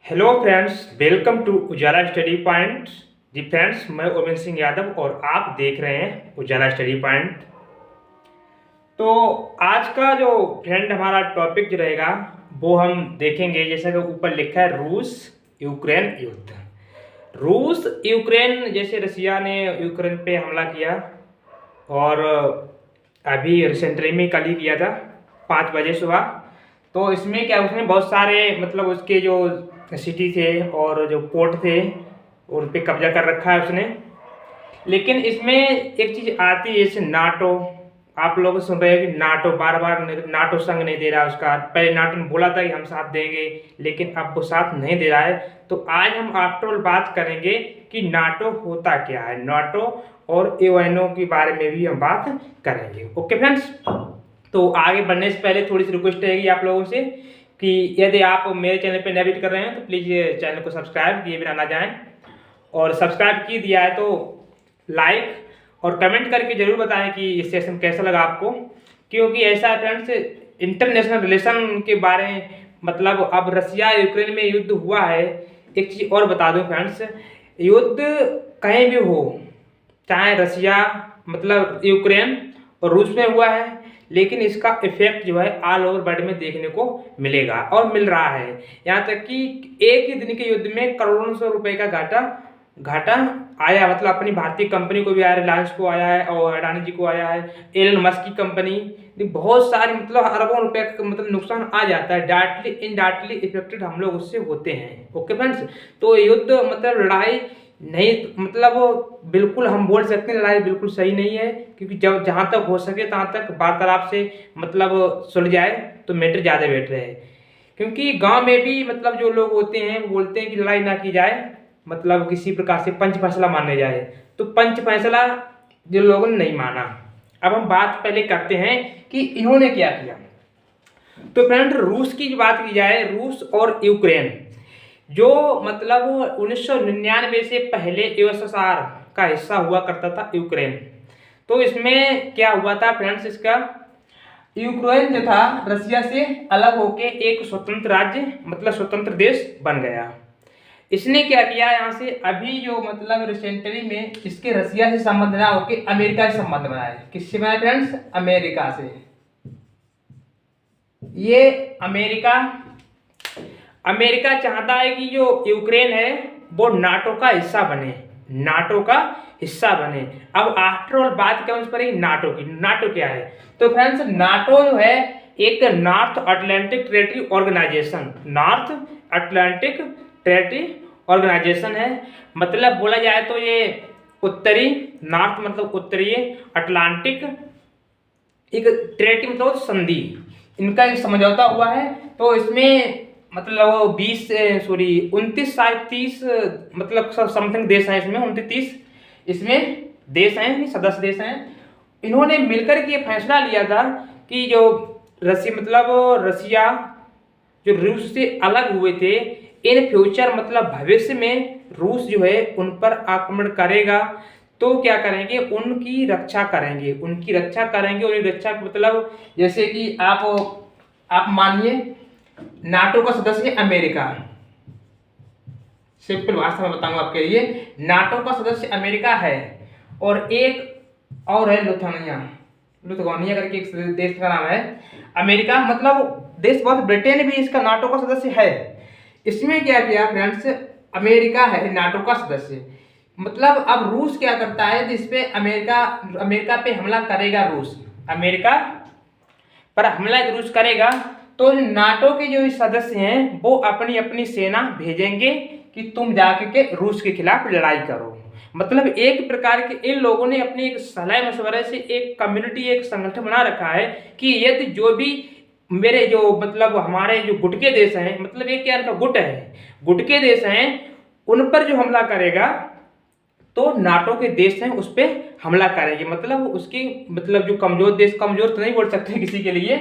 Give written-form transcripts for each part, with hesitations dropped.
Hello friends, welcome to Ujala study point. जी friends, मैं ओमेन सिंह यादव और आप देख रहे हैं उजाला स्टडी पॉइंट। तो आज का जो फ्रेंड हमारा टॉपिक जो रहेगा वो हम देखेंगे, जैसा कि ऊपर लिखा है, रूस यूक्रेन युद्ध। रूस यूक्रेन, जैसे रसिया ने यूक्रेन पे हमला किया और अभी रिसेंटली में कल ही किया था 5 बजे सुबह। तो इसमें क्या, उसने बहुत सारे मतलब उसके जो सिटी थे और जो पोर्ट थे उन पे कब्जा कर रखा है उसने। लेकिन इसमें एक चीज़ आती है, जैसे नाटो। आप लोग सुन रहे हैं कि नाटो बार बार नाटो संग नहीं दे रहा उसका। पहले नाटो ने बोला था कि हम साथ देंगे, लेकिन अब वो साथ नहीं दे रहा है। तो आज हम आफ्टर ऑल बात करेंगे कि नाटो होता क्या है, नाटो और यूएनओ के बारे में भी हम बात करेंगे। ओके फ्रेंड्स, तो आगे बढ़ने से पहले थोड़ी सी रिक्वेस्ट रहेगी आप लोगों से कि यदि आप मेरे चैनल पर नया विजिट कर रहे हैं तो प्लीज़ ये चैनल को सब्सक्राइब किए बिना ना जाएं, और सब्सक्राइब की दिया है तो लाइक और कमेंट करके ज़रूर बताएं कि ये सेशन कैसा लगा आपको। क्योंकि ऐसा है फ्रेंड्स, इंटरनेशनल रिलेशन के बारे में, मतलब अब रसिया यूक्रेन में युद्ध हुआ है। एक चीज़ और बता दूं फ्रेंड्स, युद्ध कहीं भी हो, चाहे रसिया मतलब यूक्रेन और रूस में हुआ है, लेकिन इसका इफेक्ट जो है ऑल ओवर वर्ल्ड में देखने को मिलेगा और मिल रहा है। यहाँ तक कि एक ही दिन के युद्ध में करोड़ों सौ रुपए का घाटा आया। मतलब अपनी भारतीय कंपनी को भी आया, रिलायंस को आया है और अडानी जी को आया है, एलन मस्क की कंपनी, बहुत सारी मतलब अरबों रुपए का मतलब नुकसान आ जाता है। डायरेक्टली इनडायरेक्टली इफेक्टेड हम लोग उससे होते हैं। ओके फ्रेंड्स, तो युद्ध मतलब लड़ाई नहीं, मतलब बिल्कुल हम बोल सकते हैं लड़ाई बिल्कुल सही नहीं है। क्योंकि जब जहाँ तक हो सके तहाँ तक वार्तालाप से मतलब सुलझ जाए तो मैटर ज़्यादा बेटर है। क्योंकि गांव में भी मतलब जो लोग होते हैं वो बोलते हैं कि लड़ाई ना की जाए, मतलब किसी प्रकार से पंच फैसला माने जाए। तो पंच फैसला जो लोगों ने नहीं माना। अब हम बात पहले करते हैं कि इन्होंने क्या किया। तो फ्रेंड, रूस की बात की जाए, रूस और यूक्रेन जो मतलब 1999 से पहले यूएसएसआर का हिस्सा हुआ करता था यूक्रेन। तो इसमें क्या हुआ था फ्रेंड्स, इसका यूक्रेन जो था रसिया से अलग होके एक स्वतंत्र राज्य मतलब स्वतंत्र देश बन गया। इसने क्या किया, यहाँ से अभी जो मतलब रिसेंटली में इसके रसिया से संबंध ना होके अमेरिका से संबंध बनाए। किससे बनाए फ्रेंड्स? अमेरिका से। ये अमेरिका चाहता है कि जो यूक्रेन है वो नाटो का हिस्सा बने, नाटो का हिस्सा बने। अब आफ्टर ऑल बात करें उस पर नाटो की। नाटो क्या है? तो फ्रेंड्स, नाटो जो है एक North Atlantic Territory Organisation, North Atlantic Territory Organisation है। मतलब बोला जाए तो ये उत्तरी, नॉर्थ मतलब उत्तरीय, अटलांटिक एक टेरिटरी मतलब संधि, इनका एक समझौता हुआ है। तो इसमें मतलब 29 शायद 30 मतलब समथिंग देश हैं इसमें, 29 इसमें देश हैं, सदस्य देश हैं। इन्होंने मिलकर के फैसला लिया था कि जो रसिया जो रूस से अलग हुए थे, इन फ्यूचर मतलब भविष्य में रूस जो है उन पर आक्रमण करेगा तो क्या करेंगे, उनकी रक्षा करेंगे। उनकी रक्षा मतलब जैसे कि आप मानिए नाटो का सदस्य अमेरिका, सिंपल भाषा में बताऊंगा आपके लिए, नाटो का सदस्य अमेरिका है और एक और है लुथुआनिया करके एक देश का नाम है। अमेरिका मतलब देश बहुत, ब्रिटेन भी इसका नाटो का सदस्य है। इसमें क्या किया फ्रेंड्स, अमेरिका है नाटो का सदस्य, मतलब अब रूस क्या करता है, जिस पे अमेरिका पे हमला करेगा रूस, अमेरिका पर हमला रूस करेगा तो नाटो के जो सदस्य हैं वो अपनी अपनी सेना भेजेंगे कि तुम जाके के रूस के खिलाफ लड़ाई करो। मतलब एक प्रकार के इन लोगों ने अपनी एक सलाह मशवरे से एक कम्युनिटी, एक संगठन बना रखा है कि यदि जो भी मेरे जो मतलब हमारे जो गुट के देश हैं, मतलब एक क्या इनका गुट है, गुट के देश हैं, उन पर जो हमला करेगा तो नाटो के देश हैं उस पर हमला करेंगे। मतलब उसकी मतलब जो कमजोर देश, कमजोर तो नहीं बोल सकते किसी के लिए,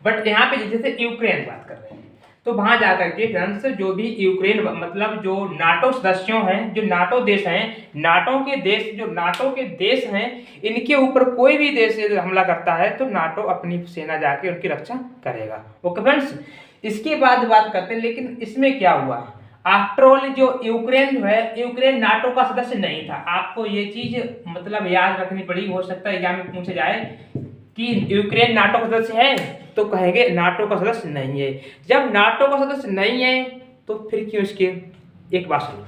बट यहाँ पे जैसे यूक्रेन बात कर रहे हैं तो वहां जाकर के फ्रेंड्स जो भी यूक्रेन मतलब जो नाटो सदस्यों हैं, जो नाटो देश हैं, नाटो के देश हैं, इनके ऊपर कोई भी देश यदि हमला करता है तो नाटो अपनी सेना जाके उनकी रक्षा करेगा। ओके फ्रेंड्स, इसके बाद बात करते हैं लेकिन इसमें क्या हुआ, आफ्टर ऑल जो यूक्रेन जो है, यूक्रेन नाटो का सदस्य नहीं था। आपको ये चीज मतलब याद रखनी पड़ी, हो सकता है एग्जाम में पूछे जाए कि यूक्रेन नाटो का सदस्य है, तो कहेंगे नाटो का सदस्य नहीं है। जब नाटो का सदस्य नहीं है तो फिर क्यों इसके, एक बात सुनो,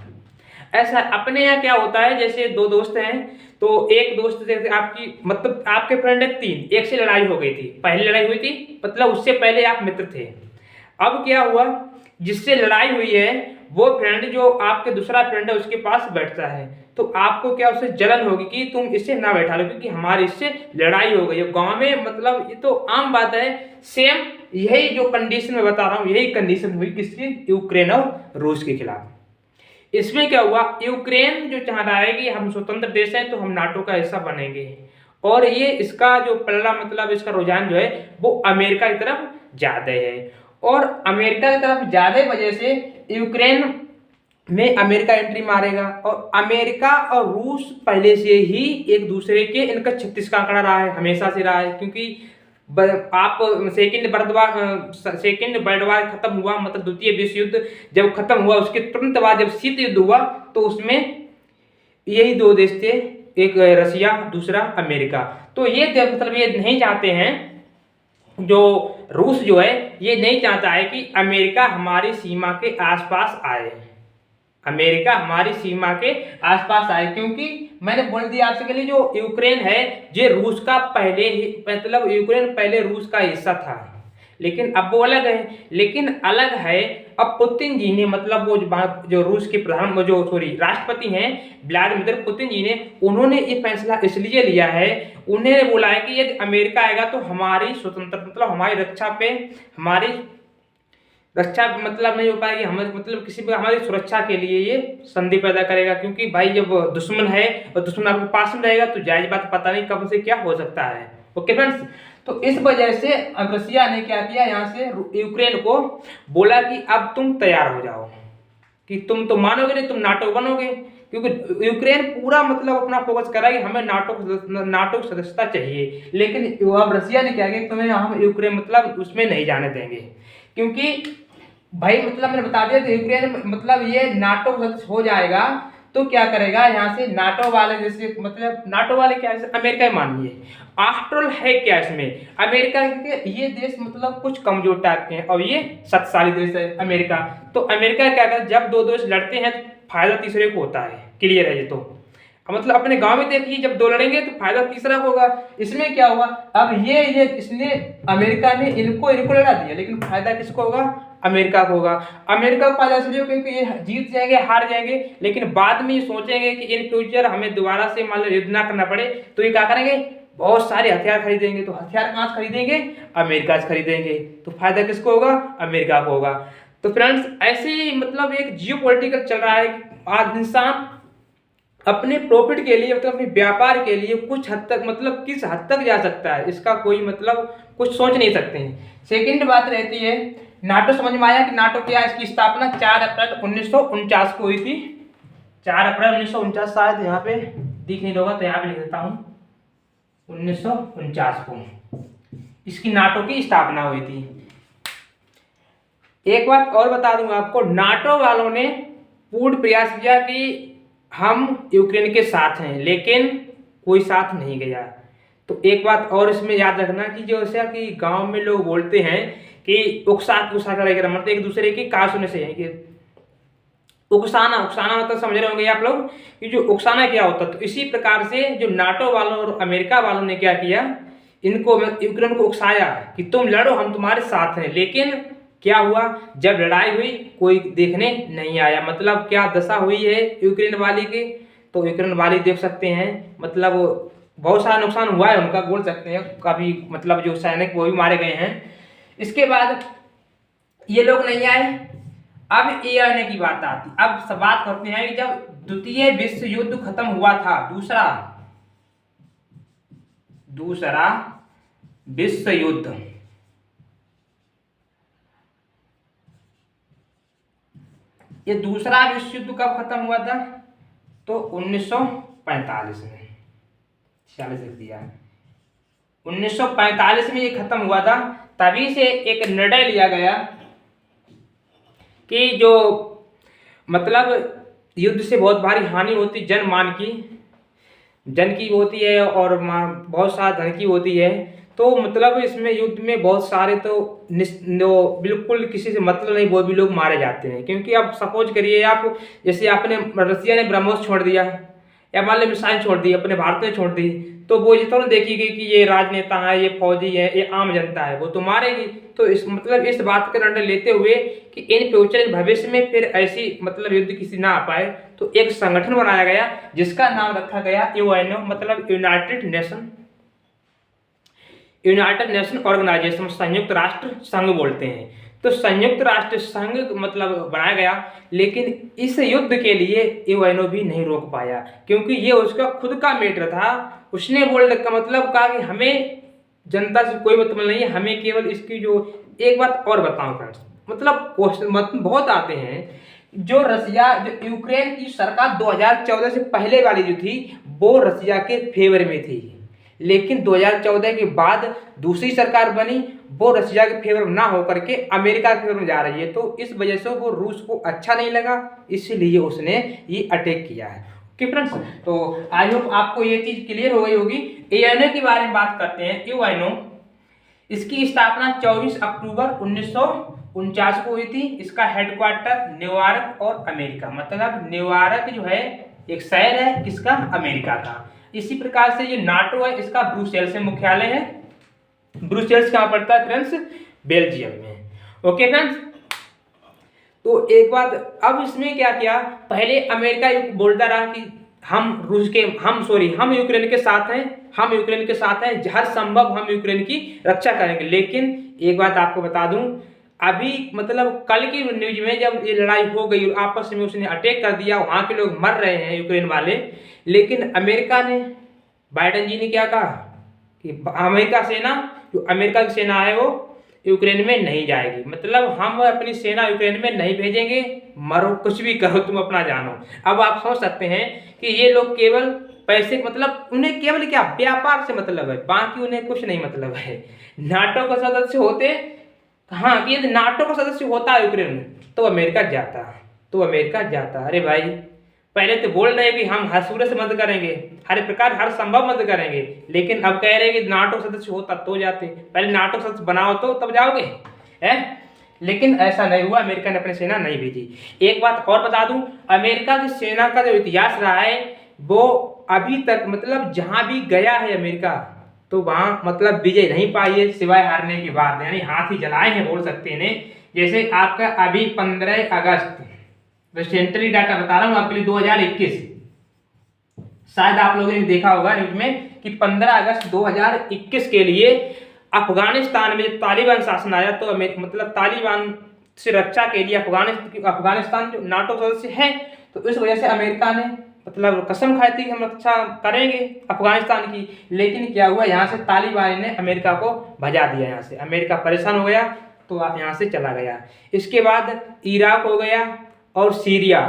ऐसा अपने यहाँ क्या होता है, जैसे दो दोस्त हैं, तो एक दोस्त जैसे आपकी मतलब आपके फ्रेंड है तीन, एक से लड़ाई हो गई थी, पहली लड़ाई हुई थी, मतलब उससे पहले आप मित्र थे। अब क्या हुआ, जिससे लड़ाई हुई है वो फ्रेंड जो आपके दूसरा फ्रेंड है उसके पास बैठता है, तो आपको क्या उससे जलन होगी कि तुम इससे ना बैठा लो क्योंकि हमारी इससे लड़ाई हो गई है। गांव में मतलब ये तो आम बात है। सेम यही जो कंडीशन मैं बता रहा हूँ, यही कंडीशन हुई किसकी, यूक्रेन और रूस के खिलाफ। इसमें क्या हुआ, यूक्रेन जो चाह रहा है कि हम स्वतंत्र देश हैं तो हम नाटो का हिस्सा बनेंगे, और ये इसका जो पल्ला मतलब इसका रुझान जो है वो अमेरिका की तरफ ज्यादा है, और अमेरिका की तरफ ज्यादा वजह से यूक्रेन में अमेरिका एंट्री मारेगा। और अमेरिका और रूस पहले से ही एक दूसरे के इनका 36 का आंकड़ा रहा है, हमेशा से रहा है, क्योंकि आप सेकेंड वर्ल्ड वार खत्म हुआ, मतलब द्वितीय विश्व युद्ध जब खत्म हुआ उसके तुरंत बाद जब शीत युद्ध हुआ तो उसमें यही दो देश थे, एक रसिया दूसरा अमेरिका। तो ये मतलब ये नहीं चाहते हैं, जो रूस जो है ये नहीं चाहता है कि अमेरिका हमारी सीमा के आसपास आए, अमेरिका हमारी सीमा के आसपास आए, क्योंकि मैंने बोल दिया आपसे के लिए जो यूक्रेन है ये रूस का पहले ही मतलब यूक्रेन पहले रूस का हिस्सा था, लेकिन अब वो अलग है। लेकिन अलग है अब पुतिन जी ने मतलब वो जो रूस के प्रधान जो सॉरी राष्ट्रपति हैं व्लादिमीर पुतिन जी ने, उन्होंने ये फैसला इसलिए लिया है, उन्होंने बोला है कि यदि अमेरिका आएगा तो हमारी स्वतंत्र मतलब हमारी रक्षा पे, हमारी रक्षा मतलब नहीं हो पाएगी, हमें मतलब किसी भी हमारी सुरक्षा के लिए ये संधि पैदा करेगा, क्योंकि भाई जब दुश्मन है और दुश्मन आपके पास में रहेगा तो जायज बात पता नहीं कब से क्या हो सकता है। ओके फ्रेंड्स, तो इस वजह से अब रसिया ने क्या किया, यहाँ से यूक्रेन को बोला कि अब तुम तैयार हो जाओ, कि तुम तो मानोगे नहीं, तुम नाटो बनोगे, क्योंकि यूक्रेन पूरा मतलब अपना फोकस कर रहा है कि हमें नाटो की सदस्यता चाहिए। लेकिन अब रसिया ने क्या किया, तुम्हें हम यूक्रेन मतलब उसमें नहीं जाने देंगे, क्योंकि भाई मतलब मैंने बता दिया, तो यूक्रेन मतलब ये नाटो सदस्य हो जाएगा तो क्या करेगा, यहाँ से नाटो वाले जैसे मतलब नाटो वाले क्या है, अमेरिका मानिए आफ्टर ऑल है क्या इसमें, अमेरिका के ये देश मतलब कुछ कमजोर टाइप के हैं और ये शक्तिशाली देश है अमेरिका। तो अमेरिका क्या करता है, जब दो देश लड़ते हैं तो फायदा तीसरे को होता है, क्लियर है ये तो मतलब अपने गांव में देखिए जब दो लड़ेंगे तो फायदा तीसरा को होगा। इसमें क्या हुआ, अब ये इसने अमेरिका ने इनको लड़ा दिया, लेकिन फायदा किसको होगा, अमेरिका को होगा। अमेरिका को फायदा इसलिए क्योंकि ये जीत जाएंगे हार जाएंगे, लेकिन बाद में ये सोचेंगे कि इन फ्यूचर हमें दोबारा से मान लो युद्ध ना करना पड़े, तो ये क्या करेंगे, बहुत सारे हथियार खरीदेंगे। तो हथियार कहाँ से खरीदेंगे, अमेरिका से खरीदेंगे, तो फायदा किसको होगा, अमेरिका को होगा। तो फ्रेंड्स ऐसे ही मतलब एक जियो पॉलिटिकल चल रहा है, आज इंसान अपने प्रॉफिट के लिए मतलब अपने व्यापार के लिए कुछ हद तक मतलब किस हद तक जा सकता है, इसका कोई मतलब कुछ सोच नहीं सकते हैं। सेकंड बात रहती है, नाटो समझ में आया कि नाटो क्या, इसकी स्थापना 4 अप्रैल 1949 को हुई थी। 4 अप्रैल 1949 शायद यहाँ पे दिख नहीं होगा तो यहाँ पे लिख देता हूँ, 1949 को इसकी नाटो की स्थापना हुई थी। एक बात और बता दूंगा आपको, नाटो वालों ने पूर्ण प्रयास किया कि हम यूक्रेन के साथ हैं, लेकिन कोई साथ नहीं गया। तो एक बात और इसमें याद रखना कि जो ऐसा कि गांव में लोग बोलते हैं कि उकसा कर लेकर मतलब एक दूसरे की कहा सुनने से है कि उकसाना मतलब समझ रहे होंगे आप लोग कि जो उकसाना क्या होता है। तो इसी प्रकार से जो नाटो वालों और अमेरिका वालों ने क्या किया, इनको यूक्रेन को उकसाया कि तुम लड़ो हम तुम्हारे साथ हैं, लेकिन क्या हुआ, जब लड़ाई हुई कोई देखने नहीं आया। मतलब क्या दशा हुई है यूक्रेन वाली की, तो यूक्रेन वाली देख सकते हैं मतलब बहुत सारा नुकसान हुआ है उनका, बोल सकते हैं काफी मतलब जो सैनिक वो भी मारे गए हैं। इसके बाद ये लोग नहीं आए, अब ये आने की बात आती। अब सब बात करते हैं कि जब द्वितीय विश्व युद्ध खत्म हुआ था, दूसरा विश्व युद्ध, ये दूसरा विश्व युद्ध कब खत्म हुआ था, तो 1945 में, 46 लिख दिया, 1945 में ये खत्म हुआ था। तभी से एक निर्णय लिया गया कि जो मतलब युद्ध से बहुत भारी हानि होती, जन की होती है और बहुत सारा धन की होती है। तो मतलब इसमें युद्ध में बहुत सारे तो बिल्कुल किसी से मतलब नहीं वो भी लोग मारे जाते हैं। क्योंकि आप सपोज करिए, आप जैसे आपने रसिया ने ब्रह्मोस छोड़ दिया या मान लो मिसाइल छोड़ दी, अपने भारत ने छोड़ दी, तो वो ये थोड़ा देखेगी कि ये राजनेता है, ये फौजी है, ये आम जनता है, वो तो मारेगी। तो इस मतलब इस बात का निर्णय लेते हुए कि इन फ्यूचर भविष्य में फिर ऐसी मतलब युद्ध किसी ना आ पाए, तो एक संगठन बनाया गया जिसका नाम रखा गया यूएनओ, मतलब यूनाइटेड नेशन ऑर्गेनाइजेशन, संयुक्त राष्ट्र संघ बोलते हैं। तो संयुक्त राष्ट्र संघ मतलब बनाया गया, लेकिन इस युद्ध के लिए यूएनओ भी नहीं रोक पाया, क्योंकि ये उसका खुद का मैटर था। उसने बोल का मतलब कहा कि हमें जनता से कोई मतलब नहीं है, हमें केवल इसकी जो एक बात और बताऊं फ्रेंड्स, मतलब बहुत आते हैं। जो यूक्रेन की सरकार 2014 से पहले वाली जो थी वो रसिया के फेवर में थी, लेकिन 2014 के बाद दूसरी सरकार बनी, वो रसिया के फेवर ना होकर के अमेरिका के फेवर में जा रही है। तो इस वजह से वो रूस को अच्छा नहीं लगा, इसलिए उसने ये अटैक किया है। ओके फ्रेंड्स, तो आई होप आपको ये चीज क्लियर हो गई होगी। यूएनओ के बारे में बात करते हैं। यूएनओ, इसकी स्थापना 24 अक्टूबर 1949 को हुई थी। इसका हेडक्वार्टर न्यूयॉर्क और अमेरिका, मतलब न्यूयॉर्क जो है एक शहर है किसका, अमेरिका का। इसी प्रकार से ये नाटो है, इसका ब्रुसेल्स से मुख्यालय है। ब्रुसेल्स कहाँ पड़ता है फ्रेंड्स, बेल्जियम में। ओके फ्रेंड्स, तो एक बात, अब इसमें क्या किया, पहले अमेरिका बोलता रहा कि हम यूक्रेन के साथ हैं, हर संभव हम यूक्रेन की रक्षा करेंगे। लेकिन एक बात आपको बता दूं, अभी मतलब कल की न्यूज में जब ये लड़ाई हो गई आपस में, उसने अटैक कर दिया, वहां के लोग मर रहे हैं यूक्रेन वाले, लेकिन अमेरिका ने, बाइडेन जी ने क्या कहा कि अमेरिका की सेना है वो यूक्रेन में नहीं जाएगी, मतलब हम अपनी सेना यूक्रेन में नहीं भेजेंगे, मरो कुछ भी करो तुम अपना जानो। अब आप समझ सकते हैं कि ये लोग केवल पैसे, मतलब उन्हें केवल क्या व्यापार से मतलब है, बाकी उन्हें कुछ नहीं मतलब है। नाटो का सदस्य होते, हाँ कि यदि नाटो का सदस्य होता है यूक्रेन तो अमेरिका जाता। अरे भाई, पहले तो बोल रहे कि हम हर सूरत से मदद करेंगे, हर प्रकार हर संभव मदद करेंगे, लेकिन अब कह रहे हैं कि नाटो सदस्य होता तो जाते। पहले नाटो सदस्य बनाओ तो तब जाओगे है, लेकिन ऐसा नहीं हुआ, अमेरिका ने अपनी सेना नहीं भेजी। एक बात और बता दूं, अमेरिका की सेना का जो इतिहास रहा है वो अभी तक मतलब जहां भी गया है अमेरिका, तो वहां मतलब विजय नहीं पाई है, सिवाय हारने की बात, यानी हाथ ही जलाए हैं बोल सकते हैं। जैसे आपका अभी 15 अगस्त, रिसेंटली डाटा बता रहा हूं आपके लिए, 2021, शायद आप लोगों ने देखा होगा न्यूज में कि 15 अगस्त 2021 के लिए अफगानिस्तान में तालिबान शासन आया, तो मतलब तालिबान से रक्षा के लिए अफगानिस्तान जो नाटो सदस्य है, तो इस वजह से अमेरिका ने मतलब कसम खाई थी कि हम रक्षा करेंगे अफगानिस्तान की। लेकिन क्या हुआ, यहाँ से तालिबान ने अमेरिका को भजा दिया, यहाँ से अमेरिका परेशान हो गया तो आप यहाँ से चला गया। इसके बाद इराक हो गया और सीरिया,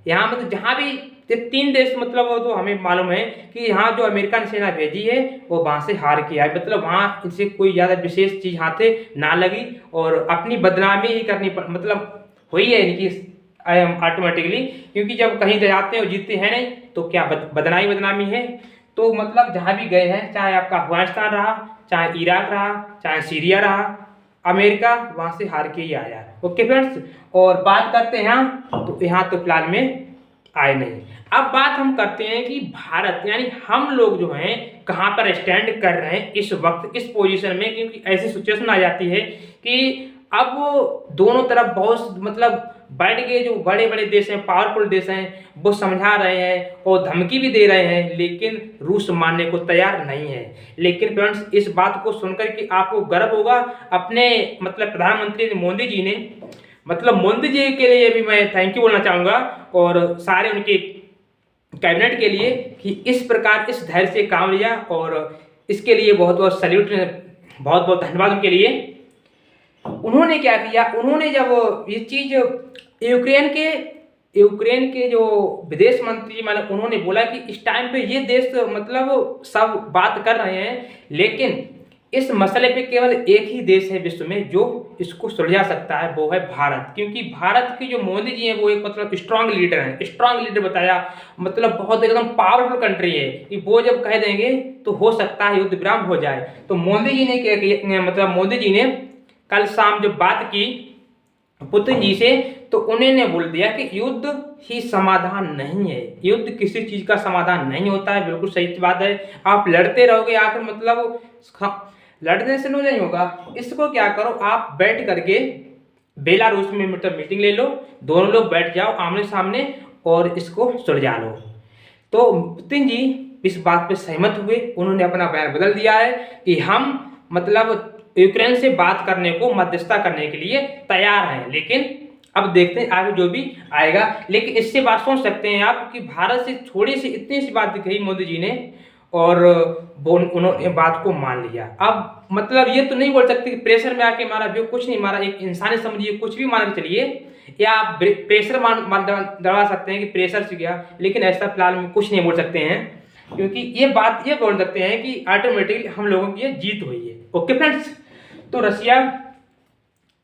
यहाँ मतलब जहाँ भी ये 3 देश मतलब वो तो हमें मालूम है कि यहाँ जो अमेरिका ने सेना भेजी है वो वहाँ से हार के आई, मतलब वहाँ इनसे कोई ज़्यादा विशेष चीज़ हाथे ना लगी और अपनी बदनामी ही करनी मतलब हुई है इनकी ऑटोमेटिकली, क्योंकि जब कहीं जाते हैं और जीतते हैं नहीं तो क्या बदनामी है। तो मतलब जहाँ भी गए हैं, चाहे आपका अफगानिस्तान रहा, चाहे इराक रहा, चाहे सीरिया रहा, अमेरिका वहाँ से हार के ही आया। ओके फ्रेंड्स, और बात करते हैं तो यहाँ तो फिलहाल में आए नहीं। अब बात हम करते हैं कि भारत यानी हम लोग जो हैं कहाँ पर स्टैंड कर रहे हैं इस वक्त इस पोजीशन में, क्योंकि ऐसी सिचुएशन आ जाती है कि अब दोनों तरफ बहुत मतलब बढ़ गए, जो बड़े बड़े देश हैं, पावरफुल देश हैं, वो समझा रहे हैं और धमकी भी दे रहे हैं, लेकिन रूस मानने को तैयार नहीं है। लेकिन फ्रेंड्स, इस बात को सुनकर कि आपको गर्व होगा अपने मतलब प्रधानमंत्री मोदी जी ने, मतलब मोदी जी के लिए भी मैं थैंक यू बोलना चाहूँगा और सारे उनके कैबिनेट के लिए कि इस प्रकार इस धैर्य से काम लिया, और इसके लिए बहुत बहुत सैल्यूट, बहुत बहुत धन्यवाद उनके लिए। उन्होंने क्या किया, उन्होंने जब ये चीज़ यूक्रेन के जो विदेश मंत्री माने उन्होंने बोला कि इस टाइम पे ये देश मतलब सब बात कर रहे हैं, लेकिन इस मसले पे केवल एक ही देश है विश्व में जो इसको सुलझा सकता है, वो है भारत। क्योंकि भारत के जो मोदी जी हैं वो एक मतलब स्ट्रांग लीडर हैं। स्ट्रांग लीडर बताया मतलब बहुत एकदम पावरफुल कंट्री है कि वो जब कह देंगे तो हो सकता है युद्ध विराम हो जाए। तो मोदी जी ने क्या किया, मतलब मोदी जी ने कल शाम जब बात की पुतिन जी से, तो उन्होंने बोल दिया कि युद्ध ही समाधान नहीं है, युद्ध किसी चीज का समाधान नहीं होता है। बिल्कुल सही बात है। आप लड़ते रहोगे आखिर मतलब लड़ने से नहीं होगा। इसको क्या करो, आप बैठ करके बेलारूस में मतलब मीटिंग ले लो, दोनों लोग बैठ जाओ आमने सामने और इसको सुलझा लो। तो पुतिन जी इस बात पे सहमत हुए। उन्होंने अपना बयान बदल दिया है कि हम मतलब यूक्रेन से बात करने को, मध्यस्थता करने के लिए तैयार हैं। लेकिन अब देखते हैं आगे जो भी आएगा। लेकिन इससे बात सोच सकते हैं आप कि भारत से थोड़ी सी इतनी सी बात कही मोदी जी ने और वो उन्होंने बात को मान लिया। अब मतलब ये तो नहीं बोल सकते कि प्रेशर में आके मारा, जो कुछ नहीं मारा, एक इंसानी समझिए कुछ भी मान के चलिए, या आप प्रेशर दबा सकते हैं कि प्रेशर से गया, लेकिन ऐसा फिलहाल में कुछ नहीं बोल सकते हैं। क्योंकि ये बात ये बोल सकते हैं कि ऑटोमेटिकली हम लोगों की ये जीत हुई है। ओके फ्रेंड्स, तो रसिया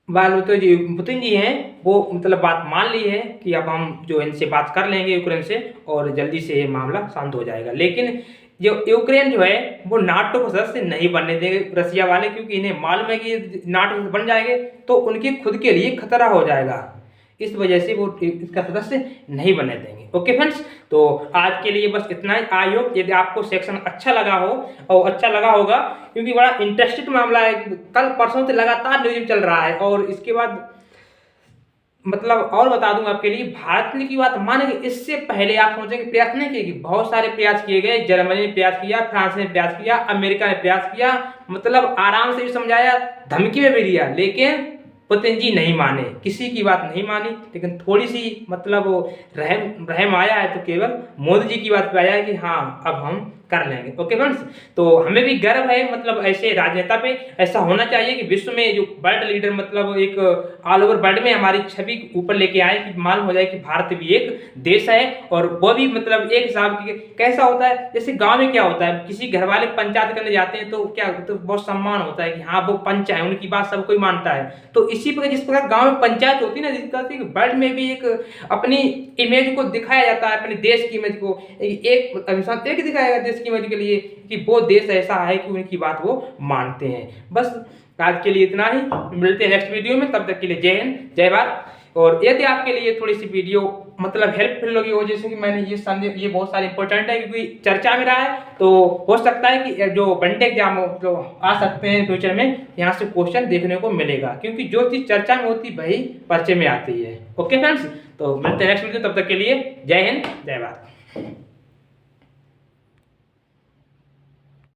वाले तो जो पुतिन जी हैं वो मतलब बात मान ली है कि अब हम जो इनसे बात कर लेंगे यूक्रेन से और जल्दी से ये मामला शांत हो जाएगा। लेकिन जो यूक्रेन जो है वो नाटो का सदस्य नहीं बनने देंगे रसिया वाले, क्योंकि इन्हें मालूम है कि नाटो बन जाएंगे तो उनकी खुद के लिए खतरा हो जाएगा। इस वजह से वो इसका सदस्य नहीं बनने देंगे। ओके फ्रेंड्स, तो आज के लिए बस इतना ही। आई होप यदि आपको सेक्शन अच्छा लगा हो और अच्छा लगा होगा, क्योंकि बड़ा इंटरेस्टिंग मामला है। कल परसों से लगातार न्यूज चल रहा है। और इसके बाद मतलब और बता दूं आपके लिए, भारत ने की बात मानेंगे, इससे पहले आप सोचेंगे प्रयास नहीं किए, बहुत सारे प्रयास किए गए। जर्मनी ने प्रयास किया, फ्रांस ने प्रयास किया, अमेरिका ने प्रयास किया, मतलब आराम से भी समझाया, धमकी में भी दिया, लेकिन पुतिन जी नहीं माने, किसी की बात नहीं मानी। लेकिन थोड़ी सी मतलब रहम आया है तो केवल मोदी जी की बात पे आया है कि हाँ अब हम कर लेंगे। ओके फ्रेंड्स, तो हमें भी गर्व है मतलब ऐसे राजनेता पे। ऐसा होना चाहिए कि विश्व में जो वर्ल्ड लीडर मतलब एक ऑल ओवर वर्ल्ड में हमारी छवि ऊपर लेके आए, कि मालूम हो जाए कि भारत भी एक देश है। और वो भी मतलब एक हिसाब की कैसा होता है, जैसे गाँव में क्या होता है, किसी घर वाले पंचायत करने जाते हैं तो क्या तो बहुत सम्मान होता है कि हाँ वो पंच है, उनकी बात सब कोई मानता है। तो इसी प्रकार जिस प्रकार गाँव में पंचायत होती है ना, जिस प्रकार से वर्ल्ड में भी एक अपनी इमेज को दिखाया जाता है, अपने देश की इमेज को एक इंसान एक दिखाएगा देश की इमेज के लिए कि वो देश ऐसा है कि उनकी बात वो मानते हैं। बस आज के लिए इतना ही, मिलते हैं नेक्स्ट वीडियो में। तब तक के लिए जय हिंद, जय भारत। और यदि आपके लिए थोड़ी सी वीडियो मतलब हेल्पफुल लगी हो, जैसे कि मैंने ये संदेश, ये बहुत सारे इंपॉर्टेंट है क्योंकि चर्चा में रहा है, तो हो सकता है कि जो बनते एग्जाम जो आ सकते हैं फ्यूचर में, यहाँ से क्वेश्चन देखने को मिलेगा, क्योंकि जो चीज़ चर्चा में होती वही पर्चे में आती है। ओके फ्रेंड्स, तो मिलते हैं नेक्स्ट वीडियो, तब तक के लिए जय हिंद, जय भारत।